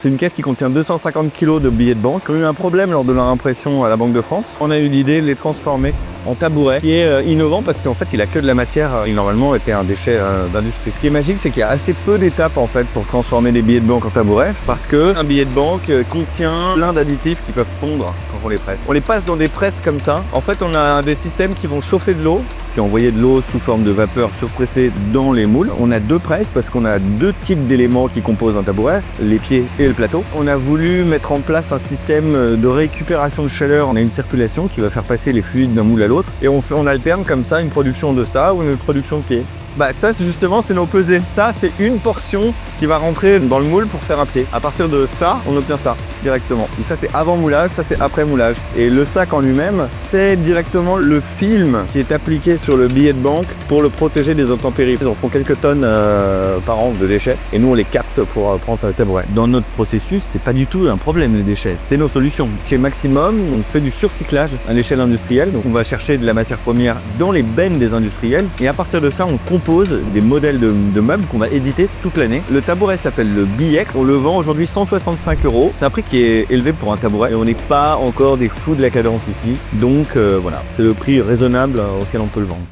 C'est une caisse qui contient 250 kg de billets de banque. On a eu un problème lors de leur impression à la Banque de France. On a eu l'idée de les transformer en tabouret, qui est innovant parce qu'en fait il a que de la matière qui normalement était un déchet d'industrie. Ce qui est magique, c'est qu'il y a assez peu d'étapes en fait pour transformer les billets de banque en tabouret, parce que un billet de banque contient plein d'additifs qui peuvent fondre quand on les presse. On les passe dans des presses comme ça. En fait, on a des systèmes qui vont chauffer de l'eau, puis envoyer de l'eau sous forme de vapeur surpressée dans les moules. On a deux presses parce qu'on a deux types d'éléments qui composent un tabouret, les pieds et le plateau. On a voulu mettre en place un système de récupération de chaleur. On a une circulation qui va faire passer les fluides d'un moule à l'autre et on alterne comme ça une production de ça ou une production de pied. Ça justement c'est nos pesées. Ça c'est une portion qui va rentrer dans le moule pour faire un pied. À partir de ça, on obtient ça directement. Donc ça c'est avant moulage, ça c'est après moulage. Et le sac en lui-même, c'est directement le film qui est appliqué sur le billet de banque pour le protéger des intempéries. Ils en font quelques tonnes par an de déchets et nous on les capte pour prendre un tabouret. Dans notre processus, c'est pas du tout un problème les déchets, c'est nos solutions. Chez Maximum, on fait du surcyclage à l'échelle industrielle. Donc on va chercher de la matière première dans les bennes des industriels et à partir de ça, on compose des modèles de meubles qu'on va éditer toute l'année. Le tabouret s'appelle le BX, on le vend aujourd'hui 165 €. C'est un prix qui est élevé pour un tabouret et on n'est pas encore des fous de la cadence ici. Donc voilà, c'est le prix raisonnable auquel on peut le vendre.